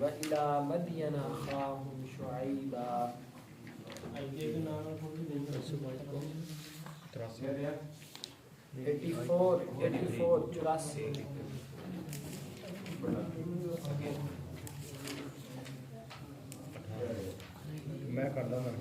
وَإِلَى مَدْيَنَ أَخَاهُمْ شُعَيْبًا 84 میں کرتا ہوں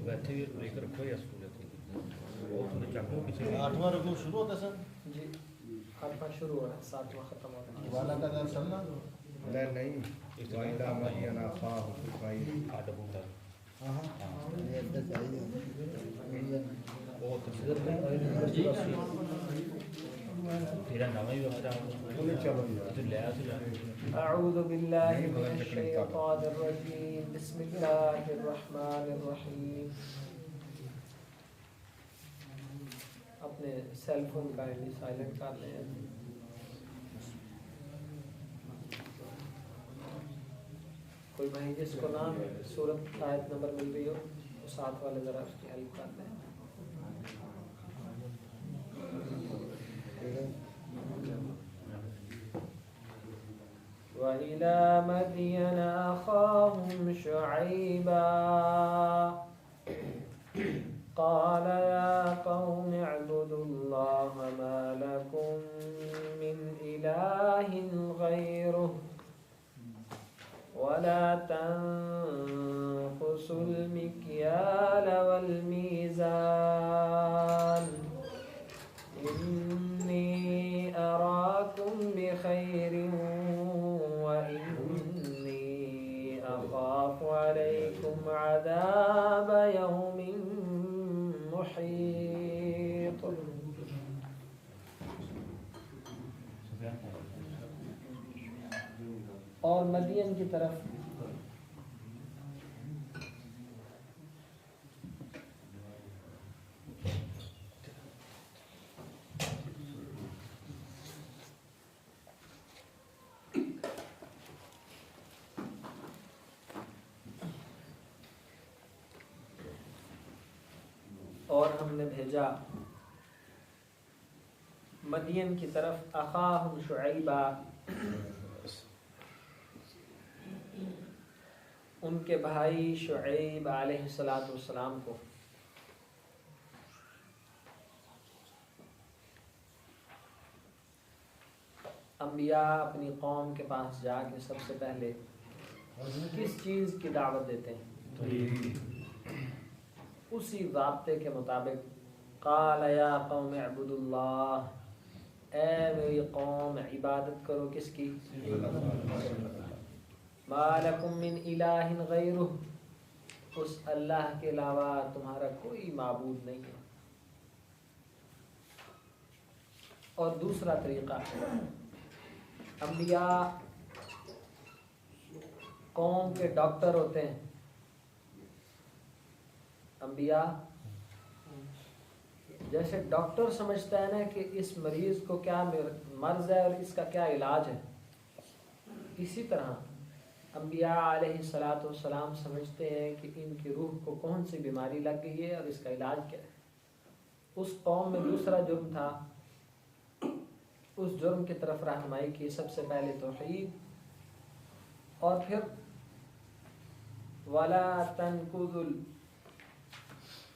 ویسے بھی بریک رکھو یا سہولت وہ تمہیں چاہو کسی 8واں رکوع شروع ہوتا سر جی 8واں شروع ہو رہا ہے 7واں ختم ہو رہا ہے والا کا درس چلنا نہیں وَإِلَى مَدْيَنَ أَخَاهُمْ شُعَيْبًا آٹھ بولا وہ تفسیر تیرا نام ہی وقت لیا اعوذ باللہ من الشیطان الرجیم بسم اللہ الرحمن الرحیم. اپنے سیل فون کا سائلنٹ کر لیں. کوئی بھائی جس کو نام سورت آیت نمبر مل رہی ہو وہ ساتھ والے ذرا اس کی ہیلپ کر دیں. وَإِلَى مَدْيَنَ أَخَاهُمْ شُعَيْبًا قَالَ يَا قَوْمِ اعْبُدُوا اللَّهَ مَا لَكُمْ مِنْ إِلَٰهٍ غَيْرُهُ وَلَا تَنقُصُوا الْمِكْيَالَ وَالْمِيزَانَ إِنِّي أَرَاكُمْ بِخَيْرٍ وَإِنِّي أَخَافُ عَلَيْكُمْ عَذَابَ يَوْمٍ مُحِيطٍ. اور مدین کی طرف اور ہم نے بھیجا مدین کی طرف اخاہم شعیبہ ان کے بھائی شعیب علیہ السلام کو. انبیاء اپنی قوم کے پاس جا کے سب سے پہلے کس چیز کی دعوت دیتے ہیں؟ اسی ضابطے کے مطابق قال یا قوم اعبدوا اللہ، اے میری قوم عبادت کرو کس کی؟ ما لکم من الہ غیرہ، اس اللہ کے علاوہ تمہارا کوئی معبود نہیں ہے. اور دوسرا طریقہ، انبیاء قوم کے ڈاکٹر ہوتے ہیں. انبیاء جیسے ڈاکٹر سمجھتا ہے نا کہ اس مریض کو کیا مرض ہے اور اس کا کیا علاج ہے، اسی طرح انبیاء علیہ السلام سمجھتے ہیں کہ ان کی روح کو کون سی بیماری لگ گئی ہے اور اس کا علاج کیا ہے. اس قوم میں دوسرا جرم تھا، اس جرم کی طرف رہنمائی کی سب سے پہلے توحید، اور پھر وَلَا تَنْقُضُوا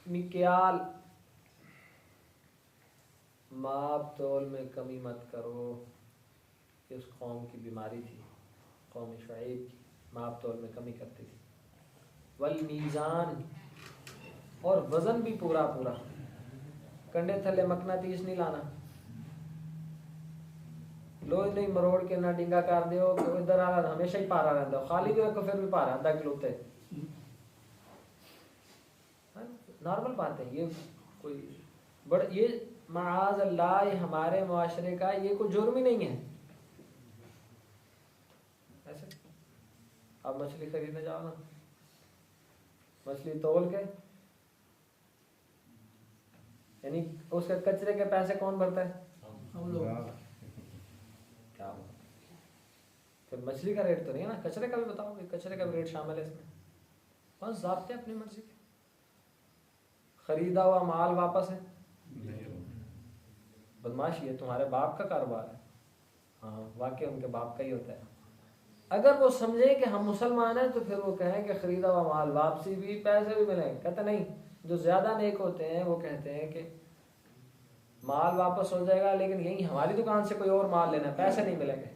الْمِكْيَالَ، ماپ تول میں کمی مت کرو. اس قوم کی بیماری تھی، قوم شعیب کی ماپ تول میں کمی کرتی تھی. والمیزان، اور وزن بھی پورا پورا، کنڈے تھلے مقناطیس نہیں لانا، لوہے نہیں مروڑ کے نہ ڈنگا کر دیو کہ ادھر آ رہا ہمیشہ ہی پارا رہتا، خالی بھی رکھو پھر بھی پارا آدھا کلو تے. نارمل بات ہے، یہ کوئی یہ معاذ اللہ ہمارے معاشرے کا یہ کوئی جرم ہی نہیں ہے. ایسے اب مچھلی خریدنے جاؤ نا، مچھلی تول کے یعنی اس کے کچرے کے پیسے کون بھرتا ہے؟ کیا ہوا؟ پھر مچھلی کا ریٹ تو نہیں ہے نا، کچرے کا بھی بتاؤ کہ کچرے کا بھی ریٹ شامل ہے اس میں. بس ضابطے اپنی مرضی کے. خریدا ہوا مال واپس ہے، بدماشی ہے، تمہارے باپ کا کاروبار ہے. ہاں واقعی ان کے باپ کا ہی ہوتا ہے. اگر وہ سمجھے کہ ہم مسلمان ہیں تو پھر وہ کہیں کہ خریدا ہوا مال واپسی بھی، پیسے بھی ملیں. کہتے نہیں، جو زیادہ نیک ہوتے ہیں وہ کہتے ہیں کہ مال واپس ہو جائے گا لیکن یہی ہماری دکان سے کوئی اور مال لینا ہے، پیسے نہیں ملیں گے.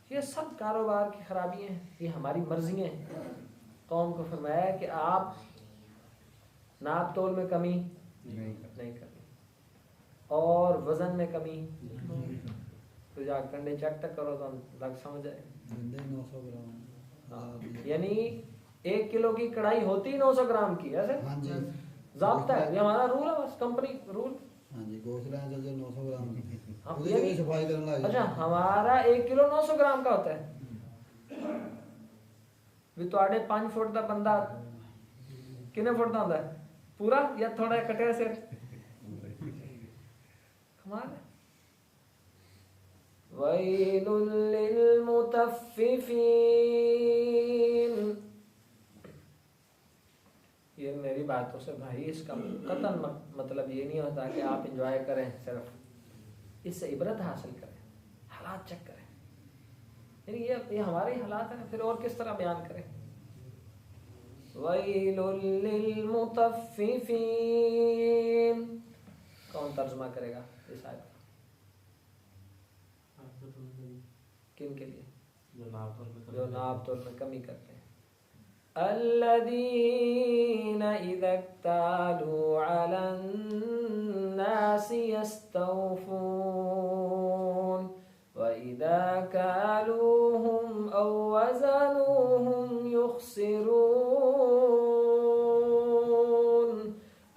یہ سب کاروبار کی خرابیاں ہیں، یہ ہماری مرضیاں ہیں. قوم کو فرمایا ہے کہ آپ ناپ تول میں کمی نہیں کرنی اور وزن میں کمی. تو جا کنڈے چیک تک کرو تو لگ سمجھ جائے. 900 گرام یعنی 1 کلو کی کڑھائی ہوتی 900 گرام کی، ایسے ہاں جی ضابطہ ہے، یہ ہمارا رول ہے، بس کمپنی رول. ہاں جی گوشت لائن چل جائے 900 گرام کی. یعنی صفائی کرنا لگ اچھا ہمارا 1 کلو 900 گرام کا ہوتا ہے. بھی تواڈے 5 فٹ دا بندہ کنے فٹ دا ہوندا ہے پورا یا تھوڑا کٹیا سے؟ کمال ہے. وَيْلٌ لِّلْمُطَفِّفِينَ. یہ میری باتوں سے بھائی اس کا قطعاً مطلب یہ نہیں ہوتا کہ آپ انجوائے کریں، صرف اس سے عبرت حاصل کریں، حالات چیک کریں. یعنی یہ ہمارے حالات ہیں، پھر اور کس طرح بیان کریں. وَيْلٌ لِّلْمُطَفِّفِينَ. کون ترجمہ کرے گا اس آیت کا؟ کن کے لیے؟ جو ناپ تول میں کمی کرتے ہیں. الذين إذا اكتالوا على الناس يستوفون وإذا كالوهم أو وزنوهم يخسرون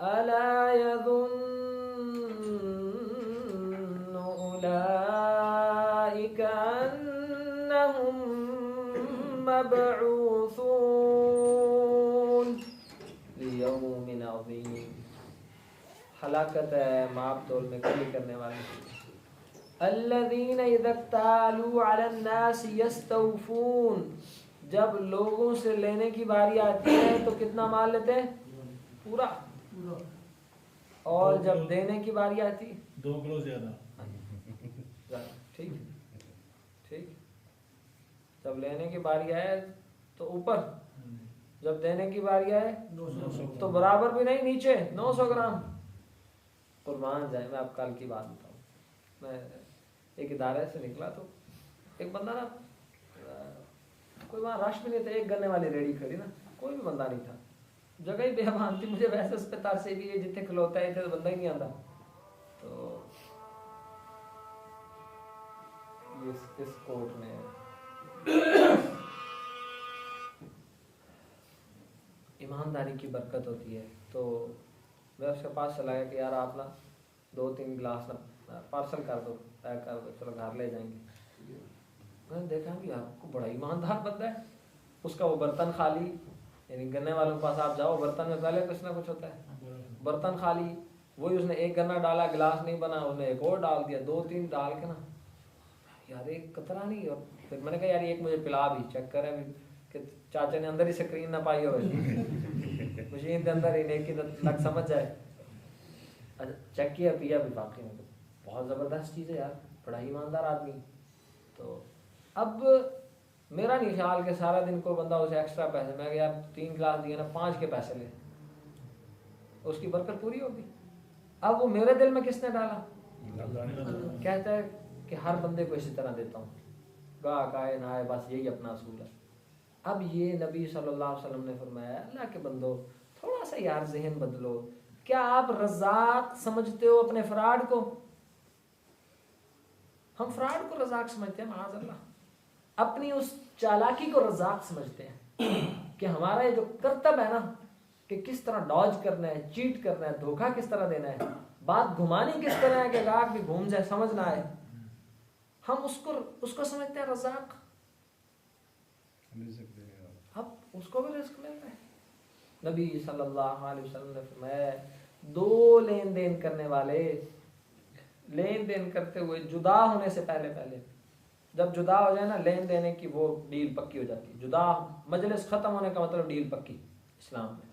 ألا يظن أولئك أنهم مبعوثون لیوم عظیم. ہلاکت ہے ماپ تول میں کمی کرنے والے. الذین اذا اکتالوا علی الناس یستوفون. جب لوگوں سے لینے کی باری آتی ہے تو کتنا مال لیتے ہیں؟ پورا. اور جب دینے کی باری آتی 2 کلو زیادہ. ٹھیک ٹھیک. جب لینے کی باری آئے تو اوپر، جب دینے کی باری آئے تو برابر بھی نہیں، نیچے 900 گرام. قربان جائے، میں اب کل کی بات بتاؤں. میں ایک ادارے سے نکلا تو ایک بندہ نا، کوئی وہاں رش بھی نہیں تھا، ایک گنے والی ریڑھی کھڑی نا، کوئی بھی بندہ نہیں تھا، جگہ ہی بیابان تھی. مجھے ویسے اس پہ ترس بھی ہے، جتنے کھلوتا ہے تو بندہ ہی نہیں آتا. تو اس کوٹ میں ایمانداری کی برکت ہوتی ہے. تو میں اس کے پاس چلا گیا کہ یار آپ نا 2-3 گلاس نا پارسل کر دو، پیک کر دو، چلو گھر لے جائیں گے. میں نے دیکھا کہ آپ کو بڑا ایماندار بندہ ہے. اس کا وہ برتن خالی، یعنی گنے والوں کے پاس آپ جاؤ، برتن میں پہلے کچھ نہ کچھ ہوتا ہے، برتن خالی، وہی اس نے ایک گنا ڈالا، گلاس نہیں بنا، اس نے ایک اور ڈال دیا، 2-3 ڈال کے نا یار ایک قطرہ نہیں. اور پھر میں نے کہا یار ایک مجھے پلا بھی، چیک کریں کہ چاچا نے اندر ہی سکرین نہ پائی ہو مشین کے اندر ہی نیکی لگ سمجھ جائے. چیک کیا، پیا بھی، باقی میں بہت زبردست چیز ہے یار، بڑا ایماندار آدمی. تو اب میرا نہیں خیال کہ سارا دن کو بندہ اسے ایکسٹرا پیسے، میں کہ یار 3 گلاس دیے نا، 5 کے پیسے لے، اس کی برکت پوری ہوگی. اب وہ میرے دل میں کس نے ڈالا؟ کہتا ہے کہ ہر بندے کو اسی طرح دیتا ہوں، گاہک آئے نہ آئے، بس یہی اپنا اصول ہے. اب یہ نبی صلی اللہ علیہ وسلم نے فرمایا اللہ کے بندو تھوڑا سا یار ذہن بدلو. کیا آپ رزاق سمجھتے ہو اپنے فراڈ کو؟ ہم فراڈ کو رزاق سمجھتے ہیں، معاذ اللہ. اپنی اس چالاکی کو رزاق سمجھتے ہیں کہ ہمارا یہ جو کرتب ہے نا، کہ کس طرح ڈاج کرنا ہے، چیٹ کرنا ہے، دھوکہ کس طرح دینا ہے، بات گھمانی کس طرح ہے کہ گاہک بھی گھوم جائے، سمجھ نہ آئے. ہم اس کو سمجھتے ہیں رزاق. اب اس کو بھی رزق مل رہا ہے. نبی صلی اللہ علیہ وسلم نے فرمایا 2 لین دین کرنے والے لین دین کرتے ہوئے جدا ہونے سے پہلے جب جدا ہو جائے نا لین دینے کی وہ ڈیل پکی ہو جاتی ہے. جدا مجلس ختم ہونے کا مطلب ڈیل پکی اسلام میں.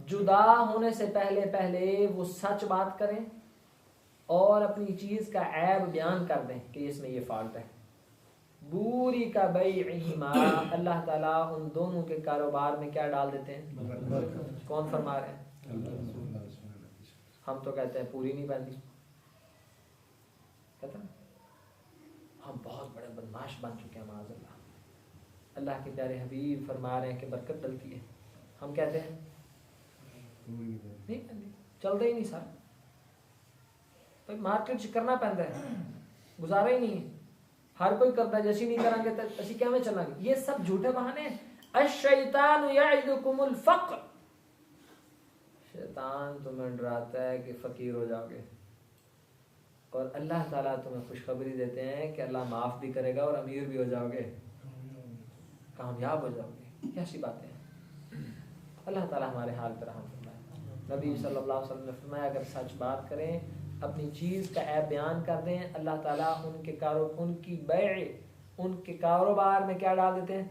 جدا ہونے سے پہلے وہ سچ بات کریں اور اپنی چیز کا عیب بیان کر دیں کہ اس میں یہ فالٹ ہے. بوری کا بیعہما اللہ تعالیٰ ان دونوں کے کاروبار میں کیا ڈال دیتے ہیں؟ کون فرما رہے ہیں؟ ہم تو کہتے ہیں پوری نہیں بنتی. کہتے ہیں ہم بہت بڑے بدماش بن چکے ہیں معاذ اللہ. اللہ کے پیارے حبیب فرما رہے ہیں کہ برکت ڈلتی ہے. ہم کہتے ہیں نہیں بنتی, چلتا ہی نہیں سر. مارکیٹ کرنا پہنتا ہے, گزارا ہی نہیں ہے. ہر کوئی کرتا ہے, جیسی نہیں کریں گے تو اسی کیا میں چلیں گے. یہ سب جھوٹے بہانے ہیں. الشیطان یعدکم الفقر, شیطان تمہیں ڈراتا ہے کہ فقیر ہو جاؤ گے, اور اللہ تعالیٰ تمہیں خوشخبری دیتے ہیں کہ اللہ معاف بھی کرے گا اور امیر بھی ہو جاؤ گے, کامیاب ہو جاؤ گے. کیسی باتیں ہیں. اللہ تعالیٰ ہمارے حال پر رحم فرمائے. نبی صلی اللہ علیہ وسلم نے فرمایا اگر سچ بات کریں, اپنی چیز کا عیب بیان کر دیں, اللہ تعالیٰ ان کی بیع ان کے کاروبار میں کیا ڈال دیتے ہیں؟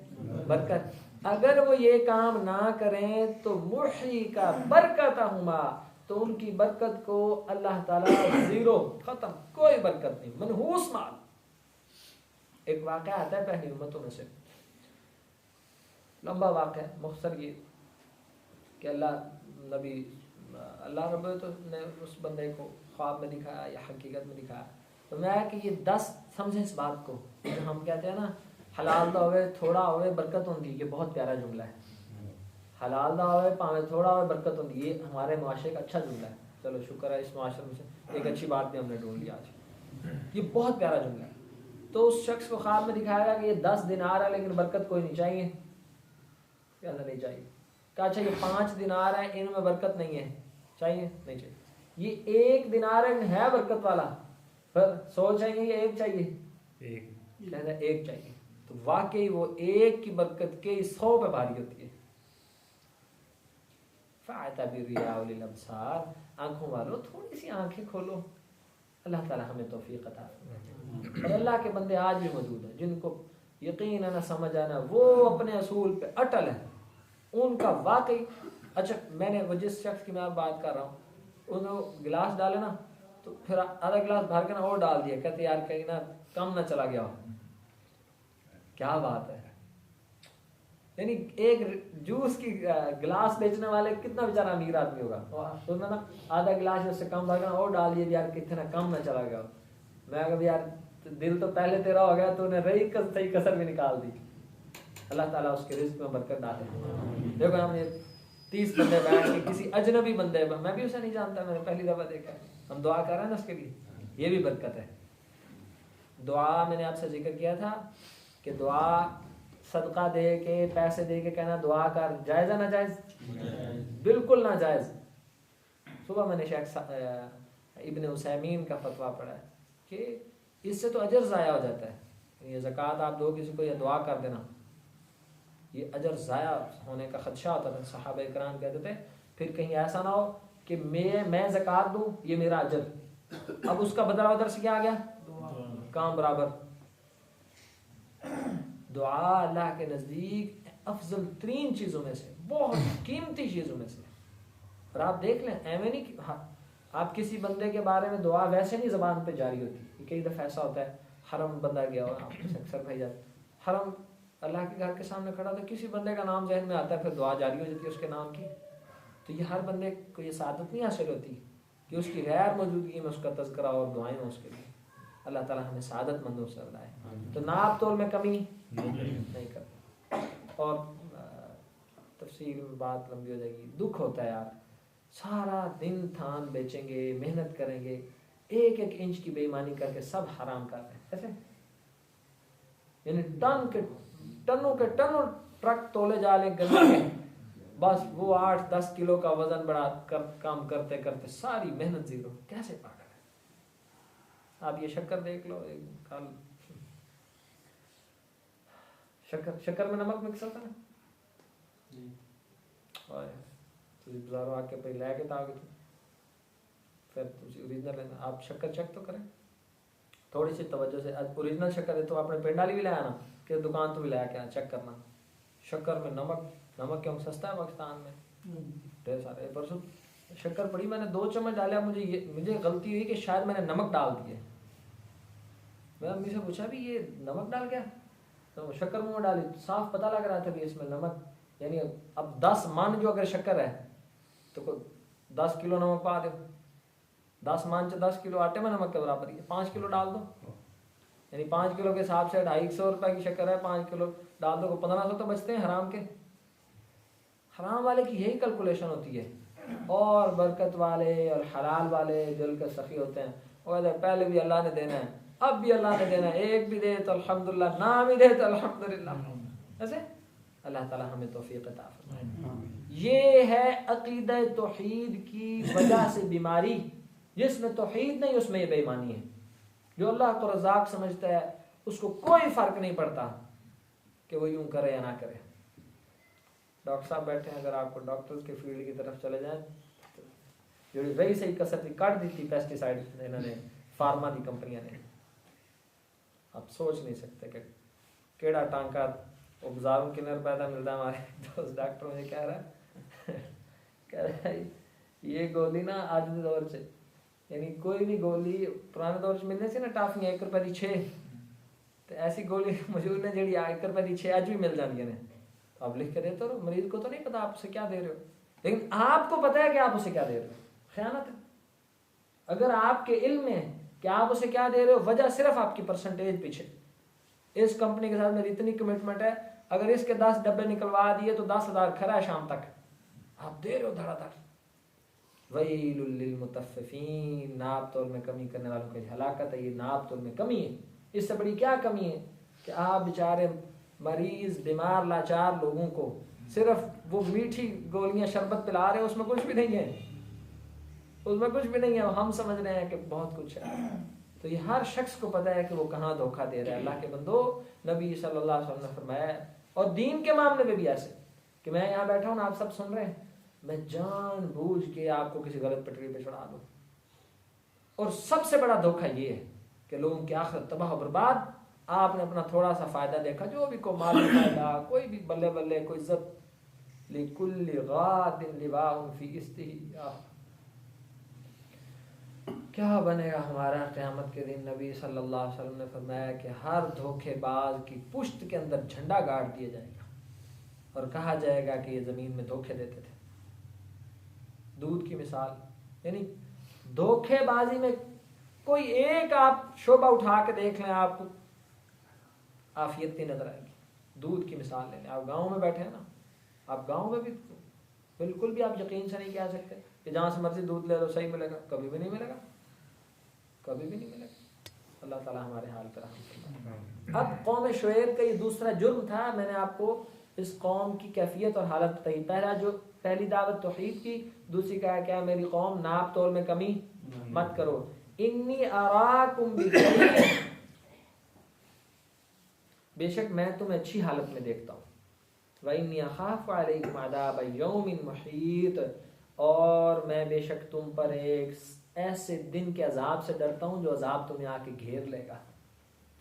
برکت. اگر وہ یہ کام نہ کریں تو محی کا برکتہما, تو ان کی برکت کو اللہ تعالیٰ زیرو, ختم, کوئی برکت نہیں, منحوس مال. ایک واقعہ آتا ہے پہلی امتوں میں سے, لمبا واقعہ ہے, مختصر یہ کہ اللہ رب نے اس بندے کو خواب میں دکھایا یا حقیقت میں دکھایا. تو میں کہ یہ 10 سمجھیں اس بات کو. ہم کہتے ہیں نا حلال دا ہوئے تھوڑا ہوئے برکت ہوندی, یہ بہت پیارا جملہ ہے. حلال دا ہوئے پاوے تھوڑا ہوئے برکت ہوندی, یہ ہمارے معاشرے کا اچھا جملہ ہے. چلو شکر ہے اس معاشرے میں سے ایک اچھی بات بھی ہم نے ڈھونڈ لی آج. یہ بہت پیارا جملہ ہے. تو اس شخص کو خواب میں دکھایا گیا کہ یہ 10 دینار ہے لیکن برکت کوئی نہیں چاہیے. کہنا نہیں چاہیے. کہا اچھا یہ 5 دینار ہیں, ان میں برکت نہیں ہے, چاہیے نہیں چاہیے. یہ 1 دینار ہے برکت والا, پھر 100 چاہیے یا 1 چاہیے؟ کہنا 1 چاہیے. تو واقعی وہ 1 کی برکت کے 100 پہ بھاری ہوتی ہے. فَاعْتَبِرْ يَا أُولِي الْأَبْصَارِ, آنکھوں والوں تھوڑی سی آنکھیں کھولو. اللہ تعالی ہمیں توفیق عطا فرمائے. اور اللہ کے بندے آج بھی موجود ہیں جن کو یقین ہے نا, سمجھ آنا, وہ اپنے اصول پہ اٹل ہیں. ان کا واقعی اچھا, میں نے وہ جس شخص کی میں بات کر رہا ہوں, انہوں گلاس ڈالے نا تو پھر آدھا گلاس بھر کے نا اور ڈال دیا, کہتے یار کہیں نا کم نہ چلا گیا ہو. کیا بات ہے. یعنی ایک جوس کی گلاس بیچنے والے کتنا بیچارہ امیر آدمی ہوگا, اس نے نا آدھا گلاس اس سے کم بھر کے اور ڈال دیا یار کتنا کم نہ چلا گیا ہو. میں کہا یار دل تو پہلے تیرا ہو گیا, تو نے رہی صحیح کسر بھی نکال دی. اللہ تعالیٰ اس کے رزق میں برکت ڈالے. دیکھو ہم نے 30 بندے بیٹھ کے کسی اجنبی بندے, میں بھی اسے نہیں جانتا, میں نے پہلی دفعہ دیکھا ہے, ہم دعا کر رہے ہیں نا اس کے لیے, یہ بھی برکت ہے. دعا میں نے آپ سے ذکر کیا تھا کہ دعا صدقہ دے کے, پیسے دے کے کہنا دعا کر, جائز ہے ناجائز؟ بالکل ناجائز. صبح میں نے شیخ ابن عثیمین کا فتویٰ پڑھا ہے کہ اس سے تو اجر ضائع ہو جاتا ہے. یہ زکوٰۃ آپ دو کسی کو, یہ دعا کر دینا, یہ اجر ضائع ہونے کا خدشہ ہوتا تھا. صحابہ کرام کہتے تھے پھر کہیں ایسا نہ ہو کہ میں زکوٰۃ دوں, یہ میرا اجر, اب اس کا بدلہ ادھر سے کیا آ گیا, کام برابر. دعا اللہ کے نزدیک افضل ترین چیزوں میں سے, بہت قیمتی چیزوں میں سے. اور آپ دیکھ لیں, ایویں نہیں کہ آپ کسی بندے کے بارے میں دعا ویسے نہیں زبان پہ جاری ہوتی. کئی دفعہ ایسا ہوتا ہے, حرم بندہ گیا ہو, آپ اکثر بھائی جاتے, حرم اللہ کے گھر کے سامنے کھڑا تھا, کسی بندے کا نام ذہن میں آتا ہے, پھر دعا جاری ہو جاتی ہے اس کے نام کی. تو یہ ہر بندے کو یہ سعادت نہیں حاصل ہوتی کہ اس کی غیر موجودگی میں اس کا تذکرہ اور دعائیں ہوں اس کے لیے. اللہ تعالیٰ ہمیں سعادت مندوں سے بنائے. تو ناپ تول میں کمی نہیں کرتا. اور تفصیل میں بات لمبی ہو جائے گی. دکھ ہوتا ہے یار, سارا دن تھان بیچیں گے, محنت کریں گے, 1-1 انچ کی بے ایمانی کر کے سب حرام کر رہے ہیں. ایسے یعنی ٹنوں کے ٹنوں ٹرک تولے جا لیں گندے کے, بس وہ 8-10 کلو کا وزن بڑھا کر کام کرتے کرتے ساری محنت زیرو. کیسے پاگل ہے. آپ یہ شکر دیکھ لو, کل شکر میں نمک مکس ہوتا ہے نا, بازاروں آ کے پہ لے کے تھا, پھر اوریجنل لینا. آپ شکر چیک تو کریں تھوڑی سی توجہ سے. اوریجنل شکر ہے تو اپنے پنڈ والی بھی لایا نا کہ دکان تو بھی لایا کیا چیک کرنا. شکر میں نمک کیوں سستا ہے پاکستان میں ڈھیر سارے. پرسوں شکر پڑی میں نے 2 چمچ ڈالا. مجھے غلطی ہوئی کہ شاید میں نے نمک ڈال دیے. میں امی سے پوچھا بھی یہ نمک ڈال گیا تو شکر منہ میں ڈالی صاف پتہ لگ رہا تھا کہ اس میں نمک یعنی اب 10 من جو اگر شکر ہے تو 10 کلو نمک پا دو. 10 من سے 10 کلو آٹے میں نمک کے برابر ہی ہے. 5 کلو ڈال دو یعنی 5 کلو کے حساب سے 250 روپے کی شکر ہے. 5 کلو ڈال دو 1500 تو بچتے ہیں حرام کے. حرام والے کی یہی کیلکولیشن ہوتی ہے. اور برکت والے اور حلال والے دل کے سخی ہوتے ہیں. اور پہلے بھی اللہ نے دینا ہے اب بھی اللہ نے دینا ہے. ایک بھی دے تو الحمدللہ نہ بھی دے تو الحمدللہ. ایسے اللہ تعالی ہمیں توفیق عطا فرمائے. یہ ہے عقیدہ توحید کی وجہ سے بیماری. جس میں توحید نہیں اس میں یہ بے ایمانی ہے. جو اللہ کو رزاق سمجھتا ہے اس کو کوئی فرق نہیں پڑتا کہ وہ یوں کرے یا نہ کرے. ڈاکٹر صاحب بیٹھے ہیں, اگر آپ کو ڈاکٹر کے فیلڈ کی طرف چلے جائیں جو وہی صحیح کسرتی کٹ دی تھی پیسٹیسائڈ انہوں نے فارما دی کمپنیاں نے. آپ سوچ نہیں سکتے کہ کیڑا ٹانکا وہ بازاروں کے اندر پیدا ملتا ہے. ہمارے دوست ڈاکٹر مجھے کہہ رہا ہے یہ گولی نا آج کے دور سے یعنی کوئی بھی گولی پرانے دور سے ملنے سے نا ٹافیاں 1 روپے دی 6 تو ایسی گولی موجود ہے جیڑی 1 روپے دی 6 اج بھی مل جاتی ہیں. آپ لکھ کے دیتے ہو مریض کو تو نہیں پتا آپ اسے کیا دے رہے ہو لیکن آپ کو پتا ہے کہ آپ اسے کیا دے رہے ہو. خیانت ہے. اگر آپ کے علم میں کہ آپ اسے کیا دے رہے ہو وجہ صرف آپ کی پرسنٹیج پیچھے اس کمپنی کے ساتھ میری اتنی کمٹمنٹ ہے اگر اس کے 10 ڈبے نکلوا دیے تو 10,000 کھرا ہے شام تک آپ دے رہے ہو دھڑا دھڑ. ویل للمطففین ناپ تول میں کمی کرنے والوں کی ہلاکت ہے. یہ ناپ تول میں کمی ہے. اس سے بڑی کیا کمی ہے کہ آپ بیچارے مریض بیمار لاچار لوگوں کو صرف وہ میٹھی گولیاں شربت پلا رہے ہیں. اس میں کچھ بھی نہیں ہے. اس میں کچھ بھی نہیں ہے. ہم سمجھ رہے ہیں کہ بہت کچھ ہے. تو یہ ہر شخص کو پتہ ہے کہ وہ کہاں دھوکہ دے رہا ہے. اللہ کے بندو نبی صلی اللہ علیہ وسلم نے فرمایا اور دین کے معاملے میں بھی ایسے کہ میں یہاں بیٹھا ہوں آپ سب سن رہے ہیں میں جان بوجھ کے آپ کو کسی غلط پٹری پہ چڑھا دوں. اور سب سے بڑا دھوکہ یہ ہے کہ لوگوں کی آخرت تباہ و برباد. آپ نے اپنا تھوڑا سا فائدہ دیکھا جو بھی کوئی مالی فائدہ کوئی بھی بلے بلے کوئی عزت لکل غاد لواء فی استحیاء. کیا بنے گا ہمارا قیامت کے دن. نبی صلی اللہ علیہ وسلم نے فرمایا کہ ہر دھوکے باز کی پشت کے اندر جھنڈا گاڑ دیا جائے گا اور کہا جائے گا کہ یہ زمین میں دھوکے دیتے تھے. دودھ کی مثال یعنی دھوکے بازی میں کوئی ایک آپ شعبہ اٹھا کے دیکھ لیں آپ کو عافیت کی نظر آئے گی. دودھ کی مثال لیں. آپ گاؤں میں بیٹھے ہیں نا آپ گاؤں میں بھی بالکل بھی آپ یقین سے نہیں کہہ سکتے کہ جہاں سے مرضی دودھ لے لو صحیح ملے گا. کبھی بھی نہیں ملے گا. کبھی بھی نہیں ملے گا. اللہ تعالیٰ ہمارے حال پر رحم فرمائے. اب قوم شعیب کا یہ دوسرا جرم تھا. میں نے آپ کو اس قوم کی کیفیت اور حالت بتائی. پہلی دعوت توحید کی. دوسری کہا کیا میری قوم ناپ تول میں کمی مت کرو. انی اراکم بخیر بے شک میں تمہیں اچھی حالت میں دیکھتا ہوں. وانی اخاف علیکم عذاب یوم محیط اور میں بے شک تم پر ایک ایسے دن کے عذاب سے ڈرتا ہوں جو عذاب تمہیں آ کے گھیر لے گا.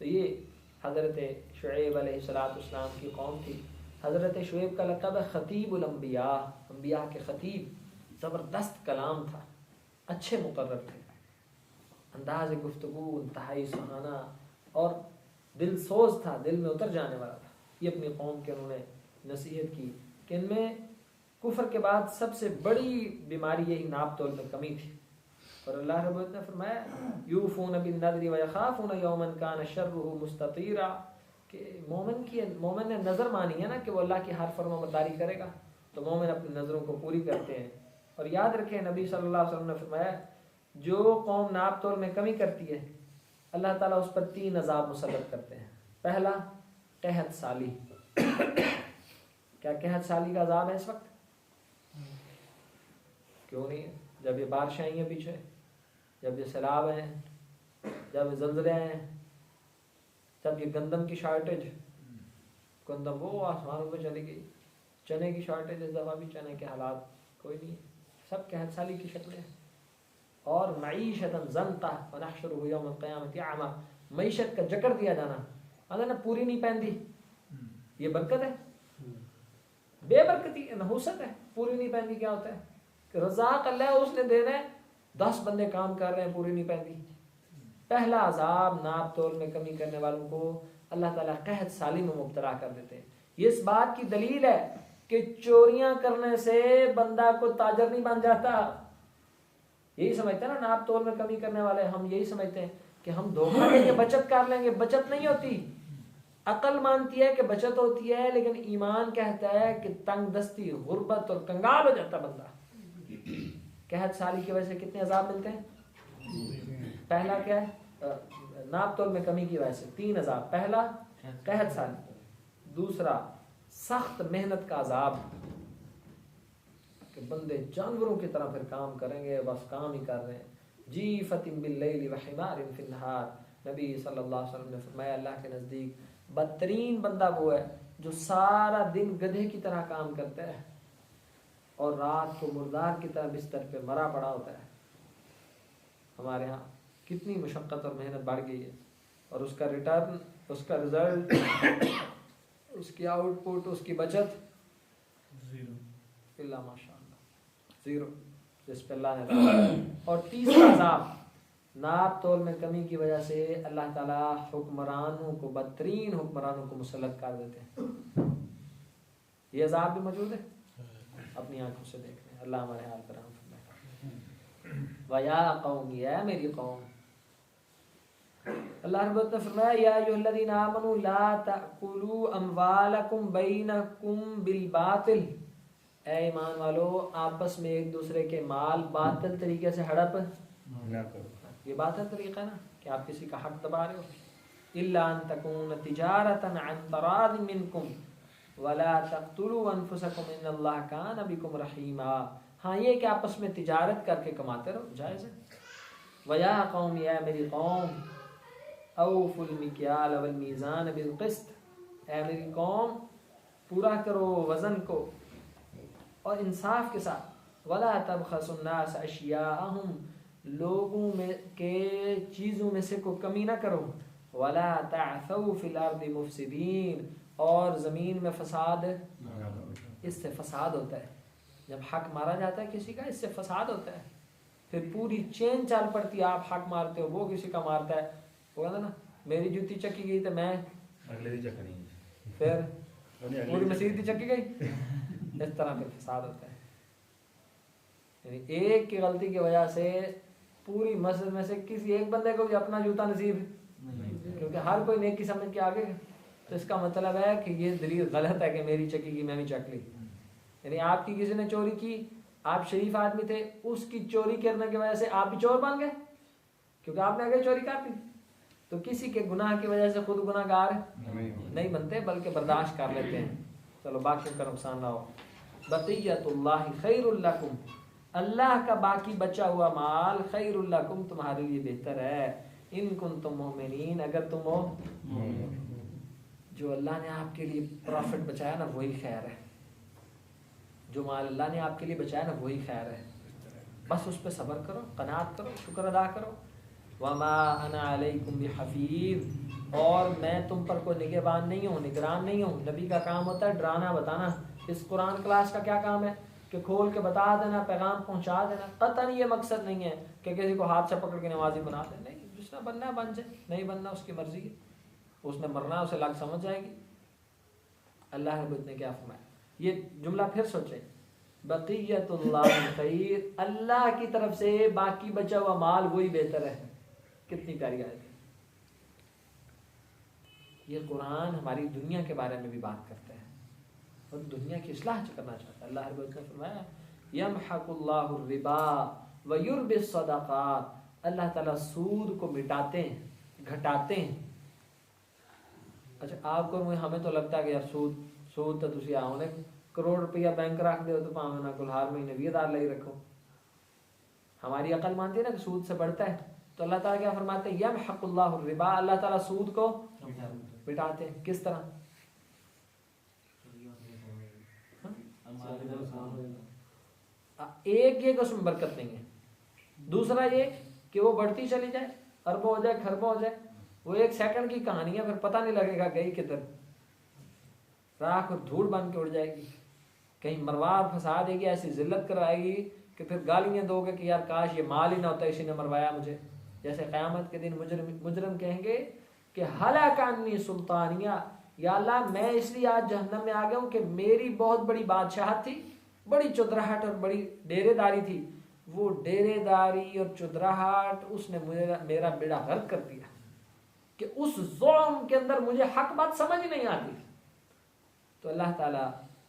تو یہ حضرت شعیب علیہ السلام کی قوم تھی. حضرت شعیب کا لقب ہے خطیب الانبیاء. انبیاء کے خطیب. زبردست کلام تھا. اچھے مقرر تھے. انداز گفتگو انتہائی سہانا اور دل سوز تھا. دل میں اتر جانے والا تھا. یہ اپنی قوم کے انہوں نے نصیحت کی کہ ان میں کفر کے بعد سب سے بڑی بیماری یہی ناپ تول میں کمی تھی. اور اللہ رب العزت نے فرمایا یوفون بالنذر ویخافون یوما کان شرہ مستطیرا کہ مومن نے نظر مانی ہے نا کہ وہ اللہ کی ہر فرما برداری کرے گا تو مومن اپنی نظروں کو پوری کرتے ہیں. اور یاد رکھیں نبی صلی اللہ علیہ وسلم نے فرمایا جو قوم ناپ تول میں کمی کرتی ہے اللہ تعالیٰ اس پر 3 عذاب مسلط کرتے ہیں. پہلا قحط سالی. کیا قحط سالی کا عذاب ہے اس وقت؟ کیوں نہیں ہے؟ جب یہ بارشیں آئی ہیں پیچھے جب یہ سیلاب ہیں جب یہ زلزلے ہیں جب یہ گندم کی شارٹیج گندم وہ آسمانوں پہ چلی گئی. چنے کی شارٹیج اس دفعہ بھی چنے کے حالات کوئی نہیں. سب قحط سالی کی شکلیں ہیں. اور معیشتا ضنقا ونحشرہ یوم القیامت اعمی، معیشت کا جکڑ دیا جانا، اگر نا پوری نہیں پہن دی، یہ برکت ہے؟ بے برکتی نحوست ہے. پوری نہیں پہن دی کیا ہوتا ہے کہ رزاق اللہ ہے، اس نے دینا ہے، 10 بندے کام کر رہے ہیں، پوری نہیں پہن دی. پہلا عذاب ناپ تول میں کمی کرنے والوں کو اللہ تعالیٰ قحط سالی میں مبتلا کر دیتے ہیں. یہ اس بات کی دلیل ہے کہ چوریاں کرنے سے بندہ کو تاجر نہیں بن جاتا. یہی سمجھتے ہیں نا ناپ تول میں کمی کرنے والے، ہم یہی سمجھتے ہیں کہ ہم دھوکہ دیں گے بچت کر لیں گے. بچت نہیں ہوتی. عقل مانتی ہے کہ بچت ہوتی ہے، لیکن ایمان کہتا ہے کہ تنگ دستی، غربت اور کنگال ہو جاتا بندہ. قحط سالی کی وجہ سے کتنے عذاب ملتے ہیں؟ پہلا کیا ہے؟ ناپ تول میں کمی کی وجہ سے 3 عذاب. پہلا قحط سالی، دوسرا سخت محنت کا عذاب کہ بندے جانوروں کی طرح پھر کام کریں گے، بس کام ہی کر رہے ہیں. جیفۃ باللیل وحمار فی النہار، نبی صلی اللہ علیہ وسلم نے فرمایا اللہ کے نزدیک بدترین بندہ وہ ہے جو سارا دن گدھے کی طرح کام کرتا ہے اور رات کو مردار کی طرح بستر پہ مرا پڑا ہوتا ہے. ہمارے ہاں کتنی مشقت اور محنت بڑھ گئی ہے، اور اس کا ریٹرن، اس کا رزلٹ، اس کی آؤٹ پٹ، اس کی بچت زیرو، اللہ ماشاء اللہ زیرو، جس پہ اللہ نے رہا. اور تیسرا عذاب ناپ تول میں کمی کی وجہ سے اللہ تعالیٰ حکمرانوں کو، بدترین حکمرانوں کو مسلط کر دیتے ہیں. یہ عذاب بھی موجود ہے، اپنی آنکھوں سے دیکھ رہے ہیں. اللہ ہمارے حال پر رحم فرمائے. وَيَا قَوْمِ، اے میری قوم. اللہ رب العزت نے فرمایا یا ایھا الذین آمنوا لا تأکلوا اموالکم بینکم بالباطل، اے ایمان والو آپس میں ایک دوسرے کے مال باطل طریقے سے ہڑپ نہ کرو. یہ باطل طریقہ ہے نا کہ آپ کسی کا حق دبا رہے ہو. الا ان تکون تجارتا عن تراض منکم ولا تقتلوا انفسکم ان اللہ کان بکم رحیما. ہاں یہ کہ آپس میں تجارت کر کے کماتے رہو، جائز ہے. ویا قوم، یا میری قوم، اوفوا المکیال والمیزان بالقسط، اے میری قوم پورا کرو وزن کو اور انصاف کے ساتھ. ولا تبخسوا الناس اشیاءہم، لوگوں میں کے چیزوں میں سے کوئی کمی نہ کرو. ولا تعثوا فی الارض مفسدین، اور زمین میں فساد، اس سے فساد ہوتا ہے. جب حق مارا جاتا ہے کسی کا، اس سے فساد ہوتا ہے. پھر پوری چین چال پڑتی ہے، آپ حق مارتے ہو، وہ کسی کا مارتا ہے، وہ کہتا نا میری جوتی چکی گئی تو میں اگلے دی چکنی، پھر پوری مسجد کی چکی گئی. اس طرح پھر فساد ہوتا ہے. یعنی ایک کی غلطی کی وجہ سے پوری مسجد میں سے کسی ایک بندے کو بھی اپنا جوتا نصیب، کیونکہ ہر کوئی نیکی سمجھ کے آگے. تو اس کا مطلب ہے کہ یہ دلیل غلط ہے کہ میری چکی گی میں بھی چک لی. یعنی آپ کی کسی نے چوری کی، آپ شریف آدمی تھے، اس کی چوری کرنے کی وجہ سے آپ بھی چور بن گئے کیونکہ آپ نے آگے چوری کر لی. تو کسی کے گناہ کی وجہ سے خود گناہ گار نہیں بنتے، بلکہ برداشت کر لیتے ہیں. چلو باقیوں کا نقصان نہ ہو. بقیت اللہ خیر لکم، اللہ کا باقی بچا ہوا مال خیر لکم، تمہارے لیے بہتر ہے. ان کنتم مؤمنین، اگر تم ہو. جو اللہ نے آپ کے لیے پروفٹ بچایا نا وہی خیر ہے. جو مال اللہ نے آپ کے لیے بچایا نا وہی خیر ہے. بس اس پہ صبر کرو، قناعت کرو، شکر ادا کرو. وما انا علیکم بحفیظ، اور میں تم پر کوئی نگہبان نہیں ہوں، نگران نہیں ہوں. نبی کا کام ہوتا ہے ڈرانا، بتانا. اس قرآن کلاس کا کیا کام ہے کہ کھول کے بتا دینا، پیغام پہنچا دینا. قطعاً یہ مقصد نہیں ہے کہ کسی کو ہاتھ سے پکڑ کے نمازی بنا دے. نہیں، جس نے بننا ہے بن جائے، نہیں بننا اس کی مرضی ہے. اس نے مرنا، اسے لگ سمجھ جائے گی. اللہ رب نے کیا فرمایا، یہ جملہ پھر سوچیں. بقیت اللہ خیر، اللہ کی طرف سے باقی بچا ہوا مال وہی بہتر ہے. کتنی پیاری آیت ہے. یہ قرآن ہماری دنیا کے بارے میں بھی بات کرتا ہے اور دنیا کی اصلاح کرنا چاہتا ہے. اللہ رب نے فرمایا یمحق اللہ الربا ویربی الصدقات، اللہ تعالیٰ سود کو مٹاتے ہیں، گھٹاتے ہیں. اچھا آپ کو ہمیں تو لگتا ہے کہ یار سود تو تسی آؤ کروڑ روپیہ بینک رکھ دے تو پاؤں نہ کل ہر مہینے 20,000 لے رکھو. ہماری عقل مانتی ہے نا کہ سود سے بڑھتا ہے. تو اللہ تعالیٰ کیا فرماتے ہیں یمحق اللہ الربا، اللہ تعالیٰ سود کو مٹاتے ہیں. کس طرح؟ ایک اس میں برکت نہیں ہے. دوسرا یہ کہ وہ بڑھتی چلی جائے، اربوں ہو جائے، کھربوں ہو جائے، وہ 1 سیکنڈ کی کہانی ہے، پھر پتہ نہیں لگے گا گئی کدھر، راکھ اور دھول بن کے اڑ جائے گی، کہیں مروار پھنسا دے گی، ایسی ذلت کروائے گی کہ پھر گالیاں دو گے کہ یار کاش یہ مال ہی نہ ہوتا، اسی نے مروایا مجھے. جیسے قیامت کے دن مجرم کہیں گے کہ ہلاک عنی سلطانیہ، یا اللہ میں اس لیے آج جہنم میں آ گیا ہوں کہ میری بہت بڑی بادشاہت تھی، بڑی چودراہٹ اور بڑی ڈیرے داری تھی، وہ ڈیرے داری اور چودراہٹ اس نے میرا بیڑا غرق کر دیا کہ اس ظلم کے اندر مجھے حق بات سمجھ نہیں آتی. تو اللہ تعالیٰ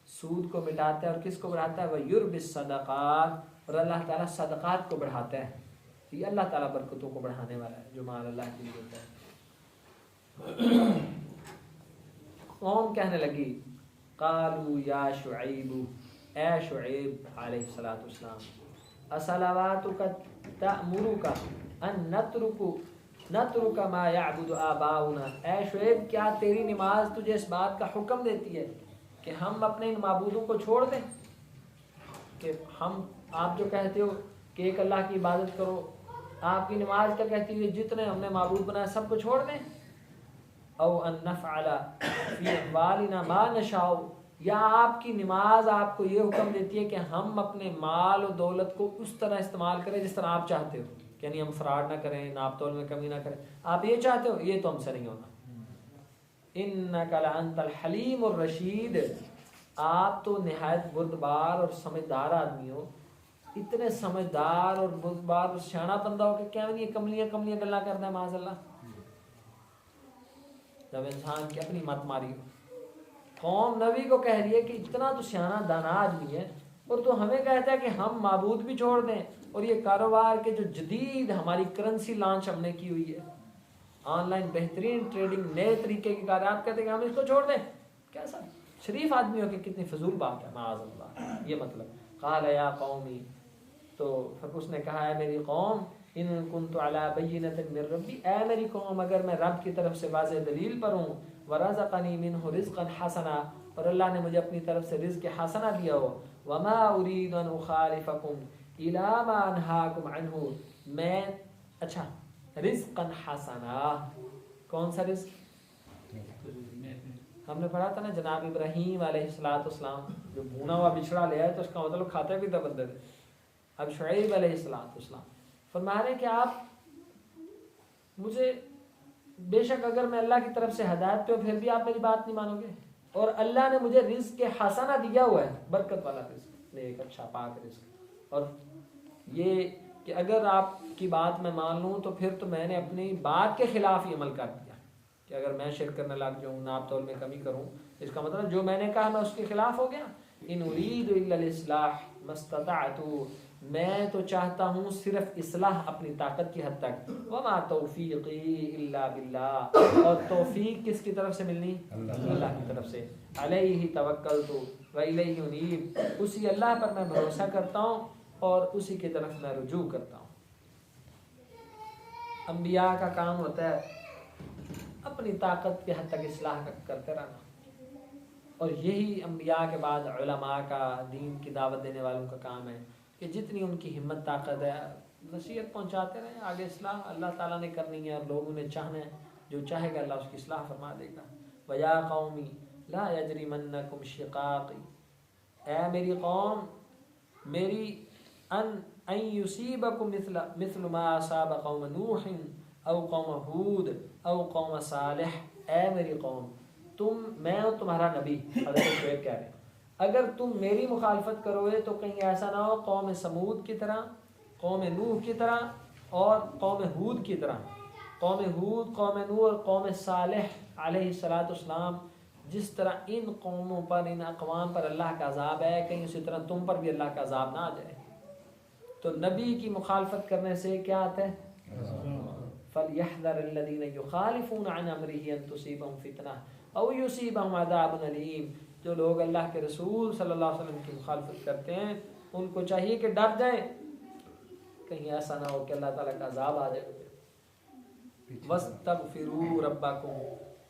سود کو مٹاتا ہے اور کس کو بڑھاتا ہے؟ وَيُرْبِ الصَّدَقَاتِ، اور اللہ تعالیٰ صدقات کو بڑھاتا ہے. یہ اللہ تعالیٰ برکتوں کو بڑھانے والا ہے جو مال اللہ کے لیے ہوتا ہے. قوم کہنے لگی قالوا یا شعیب، اے شعیب علیہ السلام، اصلواتک تأمرک ان نترک ما یعبد آباؤنا، اے شعیب کیا تیری نماز تجھے اس بات کا حکم دیتی ہے کہ ہم اپنے ان معبودوں کو چھوڑ دیں؟ کہ آپ جو کہتے ہو کہ ایک اللہ کی عبادت کرو، آپ کی نماز کیا کہتی ہے جتنے ہم نے معبود بنائے سب کو چھوڑ دیں؟ او ان نفعل فی اموالنا ما نشاء، یا آپ کی نماز آپ کو یہ حکم دیتی ہے کہ ہم اپنے مال و دولت کو اس طرح استعمال کریں جس طرح آپ چاہتے ہو، یعنی ہم فراڈ نہ کریں، ناپ تول میں کمی نہ کریں، آپ یہ چاہتے ہو، یہ تو ہم سے نہیں ہونا. انک لانت الحلیم الرشید، آپ تو نہایت بردبار اور سمجھدار آدمی ہو، اتنے سمجھدار اور بردبار اور سیاںا بندہ ہو کہ کیا نہیں یہ کملیاں گلا کرتا ہے معاذ اللہ. جب انسان کی اپنی مت ماری ہو، قوم نبی کو کہہ رہی ہے کہ اتنا تو سیاںا دانا آدمی ہے اور تو ہمیں کہتا ہے کہ ہم معبود بھی چھوڑ دیں، اور یہ کاروبار کے جو جدید ہماری کرنسی لانچ ہم نے کی ہوئی ہے، آن لائن بہترین ٹریڈنگ، نئے طریقے کی کار، آپ کہتے ہیں کہ ہم اس کو چھوڑ دیں؟ کیسا شریف آدمی ہو کہ کتنی فضول بات ہے معاذ اللہ. یہ مطلب قال یا قومی، تو پھر اس نے کہا ہے میری قوم، ان کنت علی بینۃ من ربی، اے میری قوم اگر میں رب کی طرف سے واضح دلیل پر ہوں، ورزقنی منہ رزقا حسنا، اور اللہ نے مجھے اپنی طرف سے رزق حسنا دیا ہو، وما اريد ان اخالفکم الی ما انہاکم عنہ، میں اچھا رزقا حسنا، کون سا رزق؟ ہم نے پڑھا تھا نا جناب ابراہیم علیہ السلام جو بھونا ہوا بچڑا لے آئے تو اس کا مطلب کھاتے بھی تھا بندے تھے. اب شعیب علیہ السلام فرما رہے کہ آپ مجھے بے شک اگر میں اللہ کی طرف سے ہدایت پہ ہوں پھر بھی آپ میری بات نہیں مانو گے، اور اللہ نے مجھے رزق حسنہ دیا ہوا ہے، برکت والا رزق، نیک اچھا پاک رزق، اور یہ کہ اگر آپ کی بات میں مان لوں تو پھر تو میں نے اپنی بات کے خلاف ہی عمل کر دیا کہ اگر میں شرک کرنے لگ جاؤں، ناپ تول میں کمی کروں، اس کا مطلب جو میں نے کہا میں اس کے خلاف ہو گیا. ان اريد الا الاصلاح ما استطعت، میں تو چاہتا ہوں صرف اصلاح اپنی طاقت کی حد تک، وما توفیقی الا باللہ، اور توفیق کس کی طرف سے ملنی؟ اللہ کی طرف سے. علیہ توکلت والیہ انیب، اسی اللہ پر میں بھروسہ کرتا ہوں اور اسی کی طرف میں رجوع کرتا ہوں. انبیاء کا کام ہوتا ہے اپنی طاقت کی حد تک اصلاح کرتے رہنا، اور یہی انبیاء کے بعد علماء کا، دین کی دعوت دینے والوں کا کام ہے کہ جتنی ان کی ہمت طاقت ہے نصیحت پہنچاتے رہیں، آگے اصلاح اللہ تعالیٰ نے کرنی ہے اور لوگوں نے چاہنا ہے، جو چاہے گا اللہ اس کی اصلاح فرما دے گا. وَيَا قَوْمِ لَا يَجْرِمَنَّكُمْ شِقَاقِي، اے میری قوم، میری ان يُصِيبَكُمْ مثل ما أصاب قوم نوح او قوم ہود او قوم صالح، اے میری قوم میں ہوں تمہارا نبی، حضرت شعیب کہہ رہے ہیں اگر تم میری مخالفت کرو گے تو کہیں ایسا نہ ہو قوم سمود کی طرح، قوم نوح کی طرح اور قوم ہود کی طرح. قوم ہود، قوم نوح اور قوم صالح علیہ السلام، جس طرح ان قوموں پر، ان اقوام پر اللہ کا عذاب ہے، کہیں اسی طرح تم پر بھی اللہ کا عذاب نہ آ جائے. تو نبی کی مخالفت کرنے سے کیا آتا ہے؟ فَلْيَحْذَرِ الَّذِينَ يُخَالِفُونَ عَنْ أَمْرِهِ أَن تُصِيبَهُمْ فِتْنَةٌ أَوْ يُصِيبَهُمْ عَذَابٌ أَلِيمٌ. جو لوگ اللہ کے رسول صلی اللہ علیہ وسلم کی مخالفت کرتے ہیں ان کو چاہیے کہ ڈر جائیں، کہیں ایسا نہ ہو کہ اللہ تعالیٰ کا عذاب آ جائے. وَاسْتَغْفِرُوا رَبَّكُمْ،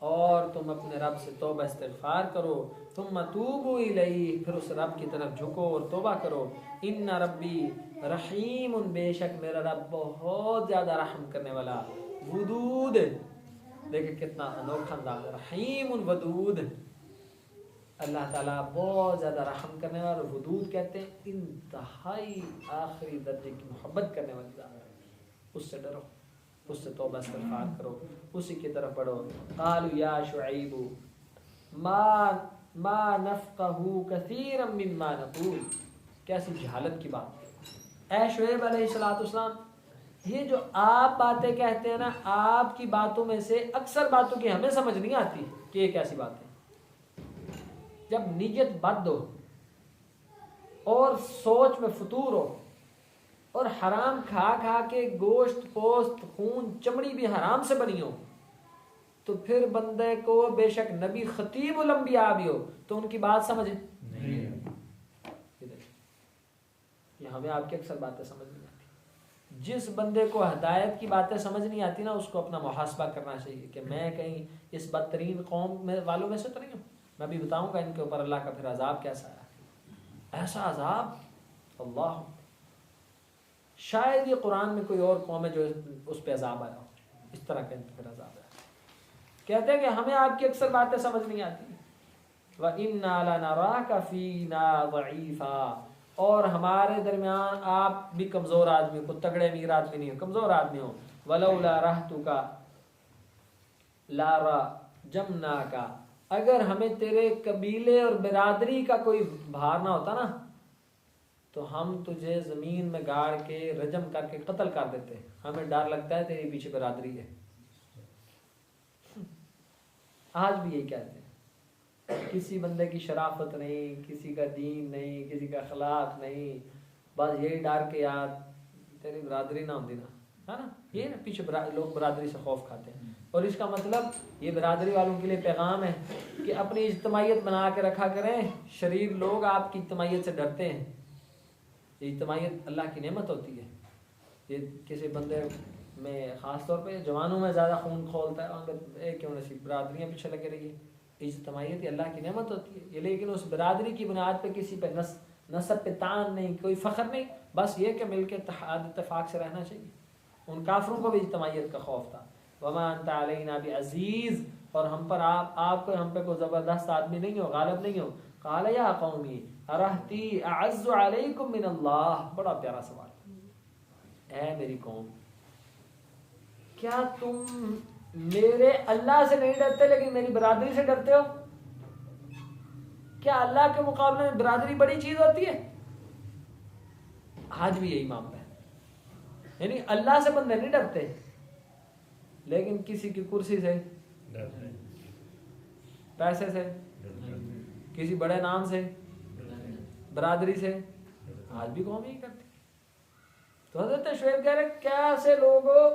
اور تم اپنے رب سے توبہ استغفار کرو، ثم توبوا الیہ، پھر اس رب کی طرف جھکو اور توبہ کرو، ان ربی رحیم، بے شک میرا رب بہت زیادہ رحم کرنے والا، ودود، دیکھیں کتنا انوکھا انداز، رحیم ودود، اللہ تعالیٰ بہت زیادہ رحم کرنے والا، اور ودود کہتے ہیں انتہائی آخری درجے کی محبت کرنے والی ذات، اس سے ڈرو، اس سے توبہ استغفار کرو، اسی کی طرف بڑھو۔ قالوا یا شعیب ما نفقہ کثیرا مما نقول، کیسی جہالت کی بات، اے شعیب علیہ السلام، یہ جو آپ باتیں کہتے ہیں نا، آپ کی باتوں میں سے اکثر باتوں کی ہمیں سمجھ نہیں آتی کہ یہ کیسی بات ہے۔ جب نیت بد ہو اور سوچ میں فطور ہو اور حرام کھا کھا کے گوشت پوست خون چمڑی بھی حرام سے بنی ہو، تو پھر بندے کو بے شک نبی خطیب الانبیاء بھی ہو تو ان کی بات سمجھے نہیں، یہ ہمیں آپ کی اکثر باتیں سمجھ نہیں آتی۔ جس بندے کو ہدایت کی باتیں سمجھ نہیں آتی نا، اس کو اپنا محاسبہ کرنا چاہیے کہ میں کہیں اس بدترین قوم میں والوں میں سے تو نہیں ہوں۔ میں بھی بتاؤں گا ان کے اوپر اللہ کا پھر عذاب کیسا ہے، ایسا عذاب اللہ، شاید یہ قرآن میں کوئی اور قوم ہے جو اس پہ عذاب آیا ہو، اس طرح کا ان پہ عذاب ہے۔ کہتے ہیں کہ ہمیں آپ کی اکثر باتیں سمجھ نہیں آتی، وَإِنَّا لَنَرَاكَ فِينَا ضَعِيفًا، اور ہمارے درمیان آپ بھی کمزور آدمی ہو، تگڑے امیر آدمی نہیں ہو، کمزور آدمی ہو، وَلَوْلَا رَحْتُكَ لَرَجَمْنَاكَ، اگر ہمیں تیرے قبیلے اور برادری کا کوئی بھار نہ ہوتا نا تو ہم تجھے زمین میں گاڑ کے رجم کر کے قتل کر دیتے، ہمیں ڈر لگتا ہے تیری پیچھے برادری ہے۔ آج بھی یہی کہتے ہیں، کسی بندے کی شرافت نہیں، کسی کا دین نہیں، کسی کا اخلاق نہیں، بس یہی ڈر کے یار تیری برادری نہ ہوتی نا، ہے نا، یہ نا پیچھے لوگ برادری سے خوف کھاتے ہیں۔ اور اس کا مطلب یہ برادری والوں کے لیے پیغام ہے کہ اپنی اجتماعیت بنا کے رکھا کریں، شریف لوگ آپ کی اجتماعیت سے ڈرتے ہیں، یہ اجتماعیت اللہ کی نعمت ہوتی ہے۔ یہ کسی بندے میں خاص طور پہ جوانوں میں زیادہ خون کھولتا ہے، کیوں نصیب برادریاں پیچھے لگے رہی ہے، اجتماعیت یہ اللہ کی نعمت ہوتی ہے یہ، لیکن اس برادری کی بنیاد پہ کسی پہ نسب پہ تان نہیں، کوئی فخر نہیں، بس یہ کہ مل کے اتفاق سے رہنا چاہیے۔ ان کافروں کو بھی اجتماعیت کا خوف تھا، وما انت علینا بعزیز، اور ہم پر آپ کو ہم پہ کوئی زبردست آدمی نہیں ہو، غالب نہیں ہو۔ قال یا قومی ارہتی اعز علیکم من اللہ، بڑا پیارا سوال، اے میری قوم، کیا تم میرے اللہ سے نہیں ڈرتے لیکن میری برادری سے ڈرتے ہو؟ کیا اللہ کے مقابلے میں برادری بڑی چیز ہوتی ہے؟ آج بھی یہی معاملہ ہے، یعنی اللہ سے بندے نہیں ڈرتے لیکن کسی کی کرسی سے، پیسے سے، کسی بڑے نام سے، برادری سے، آج بھی قوم یہی کرتی۔ تو حضرت شعیب کہہ رہے کیسے لوگ ہو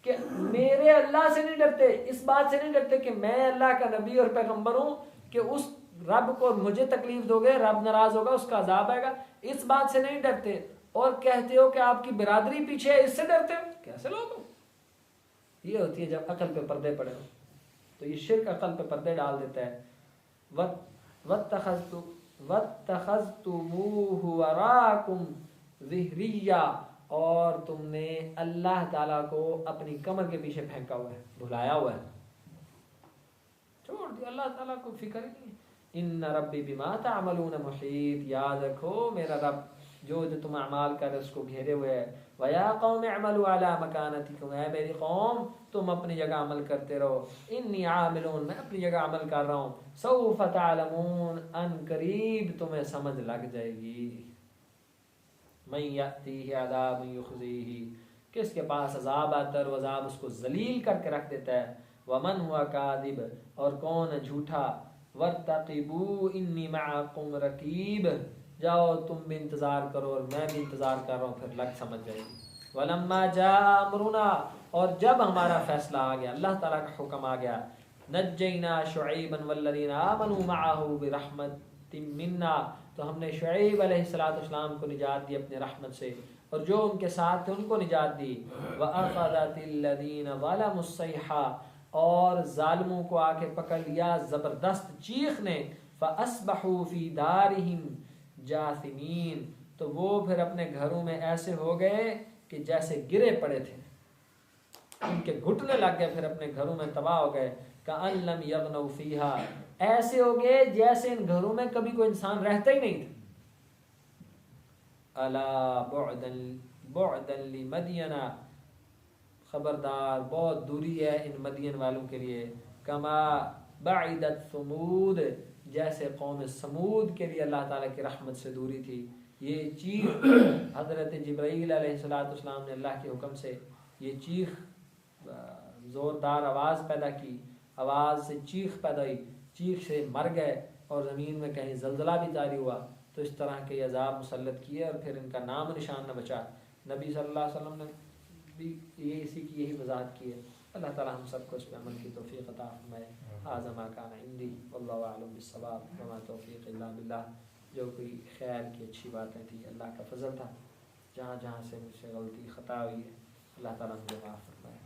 کہ میرے اللہ سے نہیں ڈرتے، اس بات سے نہیں ڈرتے کہ میں اللہ کا نبی اور پیغمبر ہوں، کہ اس رب کو مجھے تکلیف دو گے، رب ناراض ہوگا، اس کا عذاب آئے گا، اس بات سے نہیں ڈرتے، اور کہتے ہو کہ آپ کی برادری پیچھے ہے، اس سے ڈرتے ہو؟ کیسے لوگ ہو؟ یہ ہوتی ہے جب عقل پہ پردے پڑے ہو، تو یہ شرک عقل پہ پردے ڈال دیتا ہے۔ وَاتَّخَذْتُمُوهُ وَرَاءَكُمْ ظِهْرِيًّا، اور تم نے اللہ تعالیٰ کو اپنی کمر کے پیچھے پھینکا ہوا ہے، بھلایا ہوا ہے، چھوڑ دیا، اللہ تعالیٰ کو فکر ہی نہیں۔ ان ربی بما تعملون محیط، یاد رکھو میرا رب جو تم اعمال کر اس کو گھیرے ہوئے ہے۔ وَيَا قَوْمِ اعْمَلُوا عَلَىٰ مَكَانَتِكُمْ، اے میری قوم تم اپنی جگہ عمل کرتے رہو، انی عاملون، میں اپنی جگہ عمل کر رہا ہوں، سوف تعلمون، ان قریب تمہیں سمجھ لگ جائے گی، من یأتیہ عذاب یخزیہ، کس کے پاس عذاب آتا ہے اور عذاب اس کو ذلیل کر کے رکھ دیتا ہے، ومن ہوا کاذب، اور کون ہے جھوٹا، وارتقبوا انی معکم رقیب، جاؤ تم بھی انتظار کرو اور میں بھی انتظار کر رہا ہوں، پھر لگ سمجھ جائے گی۔ ولما جاء امرنا، اور جب ہمارا فیصلہ آ گیا، اللہ تعالیٰ کا حکم آ گیا، نجینا شعیبا والذین آمنوا معه برحمت منا، تو ہم نے شعیب علیہ السلام کو نجات دی اپنے رحمت سے، اور جو ان کے ساتھ تھے ان کو نجات دی۔ وَأَخَذَتِ الَّذِينَ ظَلَمُوا الصَّيْحَةُ، اور ظالموں کو آ کے پکڑ لیا زبردست چیخ نے، فَأَصْبَحُوا فِي دَارِهِمْ جَاثِمِينَ، تو وہ پھر اپنے گھروں میں ایسے ہو گئے کہ جیسے گرے پڑے تھے، ان کے گھٹنے لگ گئے، پھر اپنے گھروں میں تباہ ہو گئے، كَأَن لَّمْ يَغْنَوْا فِيهَا، ایسے ہو گئے جیسے ان گھروں میں کبھی کوئی انسان رہتا ہی نہیں تھا۔ أَلَا بُعْدًا لِمَدْيَنَ، خبردار بہت دوری ہے ان مدین والوں کے لیے، کما بعدت ثمود، جیسے قوم سمود کے لیے اللہ تعالیٰ کی رحمت سے دوری تھی۔ یہ چیخ حضرت جبرائیل علیہ السلام نے اللہ کے حکم سے یہ چیخ زوردار آواز پیدا کی، آواز سے چیخ پیدا ہوئی، چیخ سے مر گئے، اور زمین میں کہیں زلزلہ بھی جاری ہوا، تو اس طرح کے عذاب مسلط کیے اور پھر ان کا نام و نشان نہ بچا۔ نبی صلی اللہ علیہ وسلم نے بھی اسی کی یہی وضاحت کی ہے۔ اللہ تعالیٰ ہم سب کو اس پہ عمل کی توفیق عطا فرمائے۔ ھذا ما کان عندی واللہ اعلم بالصواب وما توفیق الا باللہ۔ جو کوئی خیر کی اچھی باتیں تھیں اللہ کا فضل تھا، جہاں جہاں سے مجھ سے غلطی خطا ہوئی ہے اللہ تعالیٰ مجھے معاف فرمائے۔